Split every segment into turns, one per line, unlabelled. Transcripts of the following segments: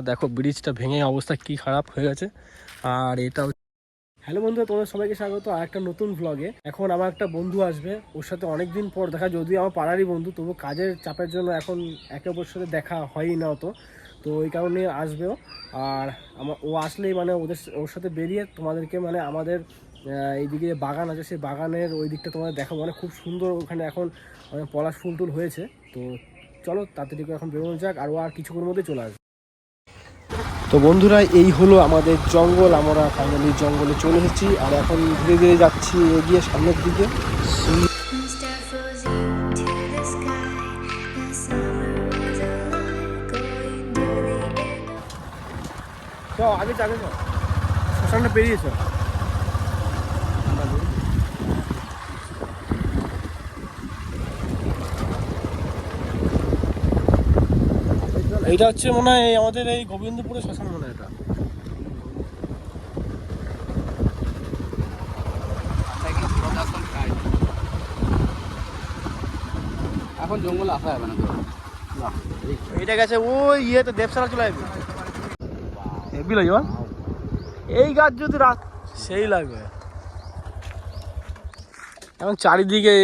আর দেখো ব্রিজটা ভেঙে অবস্থা কি খারাপ হয়ে গেছে। আর এটা হ্যালো বন্ধু, তোমাদের সবাইকে স্বাগত আর একটা নতুন ভ্লগে। এখন আমার একটা বন্ধু আসবে, ওর সাথে অনেকদিন পর দেখা, যদিও আমার পাড়ারই বন্ধু, তবু কাজের চাপের জন্য এখন একে অপরের সাথে দেখা হয়ই না অত। তো ওই কারণে আসবেও। আর ও আসলেই মানে ওর সাথে বেরিয়ে তোমাদেরকে মানে আমাদের এইদিকে যে বাগান আছে সেই বাগানের ওই দিকটা তোমাদের দেখাবো। মানে খুব সুন্দর ওখানে এখন পলাশ ফুল টুল হয়েছে। তো চলো তাড়াতাড়ি করে এখন বেরোনো যাক, আর ও আর কিছুক্ষণের মধ্যে চলে আসবে। তো বন্ধুরা, এই হলো আমাদের জঙ্গল। আমরা ফাইনালি জঙ্গলে চলে এসেছি আর এখন ধীরে ধীরে যাচ্ছি এগিয়ে সামনের দিকে। আগে যাবে না, শ্মশানটা পেরিয়েছ। এইটা হচ্ছে মনে হয় আমাদের এই গোবিন্দপুরের শ্মশান মনে হয় এটা।
এখন জঙ্গলে আসা যাবে না।
এইটা গেছে ওই ইয়েতে দেবসালা চলে আসবে। হেভি লাগবে এই গাছ যদি রাত সেই লাগবে। এখন চারিদিকে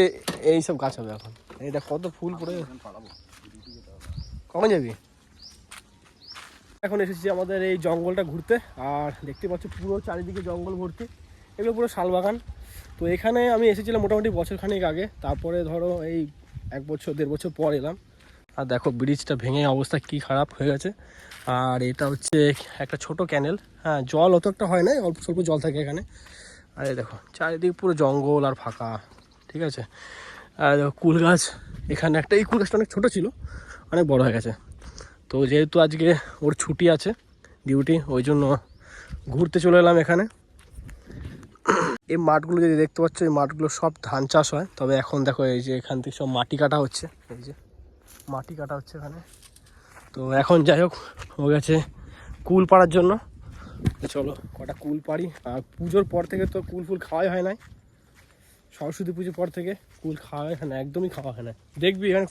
এইসব গাছ হবে এখন। এইটা কত ফুল পড়ে। কখন যাবি? এখন এসেছি আমাদের এই জঙ্গলটা ঘুরতে, আর দেখতে পাচ্ছ পুরো চারিদিকে জঙ্গল ভর্তি। এগুলো পুরো শালবাগান। তো এখানে আমি এসেছিলাম মোটামুটি বছরখানেক আগে, তারপরে ধরো এই 1 বছর 1.5 বছর পর এলাম। আর দেখো ব্রিজটা ভেঙে অবস্থা কি খারাপ হয়ে গেছে। আর এটা হচ্ছে একটা ছোট ক্যানেল। হ্যাঁ, জল অত একটা হয় না, অল্প স্বল্প জল থাকে এখানে। আর এই দেখো চারিদিকে পুরো জঙ্গল আর ফাঁকা, ঠিক আছে। আর দেখো কুল গাছ এখানে একটা, এই কুল গাছটা অনেক ছোটো ছিল, অনেক বড় হয়ে গেছে। তো যেহেতু আজকে ওর ছুটি আছে, ডিউটি, ওই জন্য ঘুরতে চলে এলাম এখানে। এই মাঠগুলো যদি দেখতে পাচ্ছ, এই মাঠগুলো সব ধান চাষ হয়। তবে এখন দেখো এই যে এখান থেকে সব মাটি কাটা হচ্ছে, এই যে মাটি কাটা হচ্ছে এখানে। তো এখন যাই হোক, ও গেছে কুল পাড়ার জন্য। চলো কটা কুল পাড়ি। আর পুজোর পর থেকে তো কুল ফুল খাওয়াই হয় না, সরস্বতী পুজোর পর থেকে কুল খাওয়া হয় না, একদমই খাওয়া হয় না। দেখবি এখানে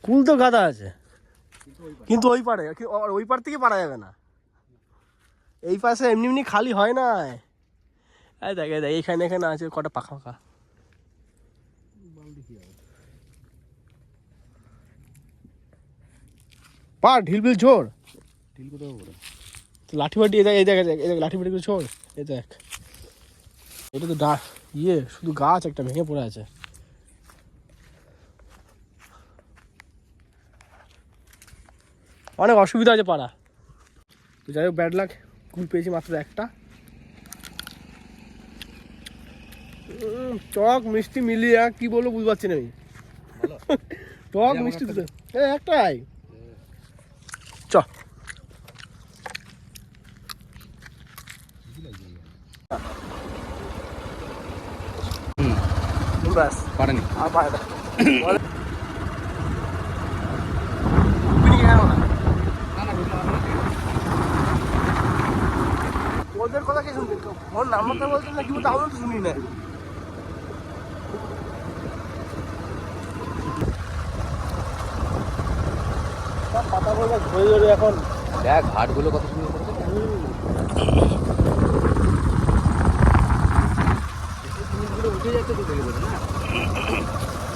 কুল তো গাদা আছে, কিন্তু ওই পাড়ে, ওই পাড় থেকে পারা যাবে না। এই পাশে এমনি এমনি খালি হয় না। এই দেখ এখানে এখানে আছে কটা পাখা পাখা। পার ঢিলবিল ঝোর,
ঢিল কোথাও করে
লাঠি ফাটি, এই দেখ এই দেখ এই দেখ লাঠি ফাটি করে ছোড়। এই দেখ এটা তো শুধু গাছ একটা ভেঙে পড়ে আছে। অনেক অসুবিধা আছে পাড়া। তো যাই হোক, ব্যাড লাক, কুল পেয়েছি মাত্র একটা। টক মিষ্টি মিলিয়ে কি বলবো বুঝতে পারছি না আমি। টক মিষ্টি দুটো একটাই। চ ব্যাস
পারেনি
আর পারে না। ওদের কথা কে শুনবি? ওর নাম্বারটা বলছে না কি বলতে, আমরা তো শুনি না। সব পাতা বলবে ধরে ধরে এখন।
দেখ ঘাটগুলো কত সুন্দর করেছে। জিনিসগুলো উঠে যাচ্ছে তো দেখে না,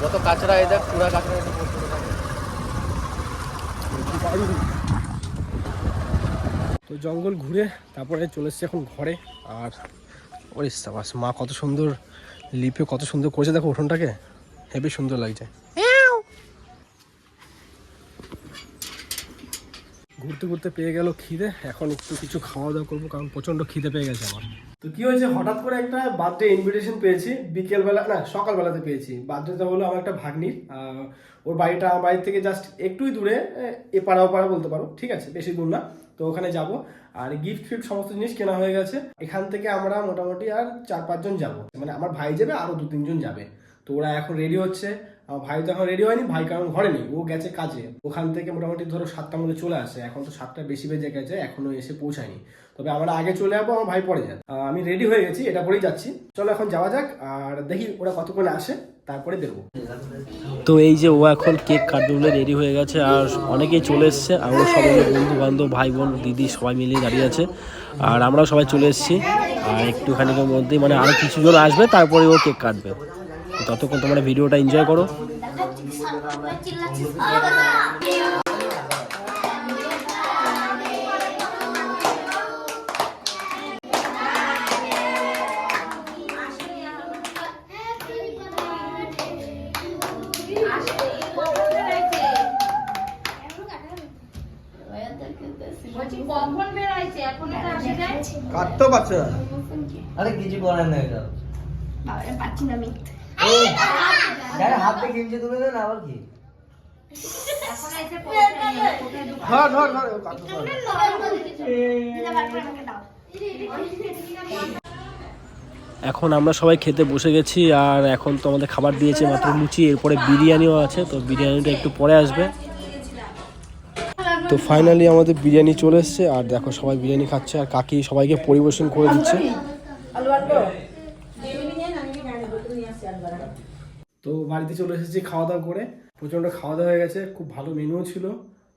যত কাঁচরা, এই দেখ পুরা কাঁচরা এসে পড়ছে।
তো জঙ্গল ঘুরে তারপরে চলে এসেছি এখন ঘরে। আর ওরে সাবাস, মা কত সুন্দর লিপে কত সুন্দর করেছে, দেখো উঠোনটাকে হেবি সুন্দর লাগছে। ঘুরতে ঘুরতে পেয়ে গেল খিদে, এখন একটু কিছু খাওয়া দাওয়া করবো, কারণ প্রচন্ড খিদে পেয়ে গেছে আমার। তো কি হয়েছে, হঠাৎ করে একটা বার্থডে ইনভিটেশন পেয়েছি বিকেলবেলা, না সকালবেলাতে পেয়েছি। বার্থডেটা হলো আমার একটা ভাগ্নির। ওর বাড়িটা আমার বাড়ির থেকে জাস্ট একটুই দূরে, এপাড়া ওপাড়া বলতে পারো, ঠিক আছে, বেশি দূর না। তো ওখানে যাব, আর গিফট ফিফট সমস্ত জিনিস কেনা হয়ে গেছে। এখান থেকে আমরা মোটামুটি আর 4-5 জন যাবো, মানে আমার ভাই যাবে, আরো 2-3 জন যাবে। তো ওরা এখন রেডি হচ্ছে। আমার ভাই তো এখন রেডি হয়নি, ভাই কারণ ঘরে নেই, ও গেছে কাজে। ওখান থেকে মোটামুটি ধরো 7টার মধ্যে চলে আসে, এখন তো 7টা বেশি বেজে গেছে, এখনো এসে পৌঁছায়নি। তবে আমরা আগে চলে যাবো, আমার ভাই পরে যান। আমি রেডি হয়ে গেছি, এটা পরেই যাচ্ছি। চলো এখন যাওয়া যাক, আর দেখি ওরা কতক্ষণে আসে, তারপরে দেবো। তো এই যে ও এখন কেক কাটবে বলে রেডি হয়ে গেছে, আর অনেকেই চলে এসছে, আর ও সবাই বন্ধু বান্ধব ভাই বোন দিদি সবাই মিলিয়ে দাঁড়িয়ে আছে, আর আমরাও সবাই চলে এসেছি। আর একটুখানিকের মধ্যেই মানে আরও কিছুজন আসবে, তারপরে ও কেক কাটবে। ততক্ষণ তোমরা ভিডিওটা এনজয় করো।
কাটতে পারছে না।
আরে কিছু করার নেই এটা।
পাচ্ছি না আমি।
হাত থেকে কিনছে তুলে দেন আবার কি?
ধর ধর ধর কাটতে পারবে।
এখন আমরা সবাই খেতে বসে গেছি, আর এখন তো আমাদের খাবার দিয়েছে মাত্র লুচি, এরপরে বিরিয়ানিও আছে, তো বিরিয়ানিটা একটু পরে আসবে। তো ফাইনালি আমাদের বিরিয়ানি চলে এসছে, আর দেখো সবাই বিরিয়ানি খাচ্ছে, আর কাকি সবাইকে পরিবেশন করে দিচ্ছে। তো বাড়িতে চলে এসেছি খাওয়া দাওয়া করে, প্রচণ্ড খাওয়া দাওয়া হয়ে গেছে, খুব ভালো মেনুও ছিল,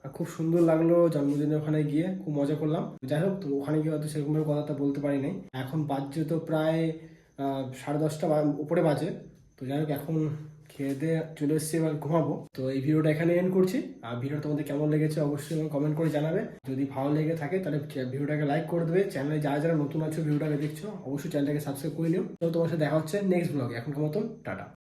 আর খুব সুন্দর লাগলো জন্মদিনে ওখানে গিয়ে, খুব মজা করলাম। যাই হোক, তো ওখানে গিয়ে হয়তো সেরকমভাবে কথাটা বলতে পারি নাই। এখন বাজছে তো প্রায় 10:30 উপরে বাজে। তো যাই হোক, এখন খেয়ে দিয়ে চলে এসেছি, এবার ঘুমাবো। তো এই ভিডিওটা এখানে এন্ড করছি, আর ভিডিওটা তোমাদের কেমন লেগেছে অবশ্যই আমাকে কমেন্ট করে জানাবে। যদি ভালো লেগে থাকে তাহলে ভিডিওটাকে লাইক করে দেবে। চ্যানেলে যারা যারা নতুন আছো ভিডিওটাকে দেখছো অবশ্যই চ্যানেলটাকে সাবস্ক্রাইব করে নিও। তো তোমার সাথে দেখা হচ্ছে নেক্সট ব্লগে। এখনকার মতন টাটা।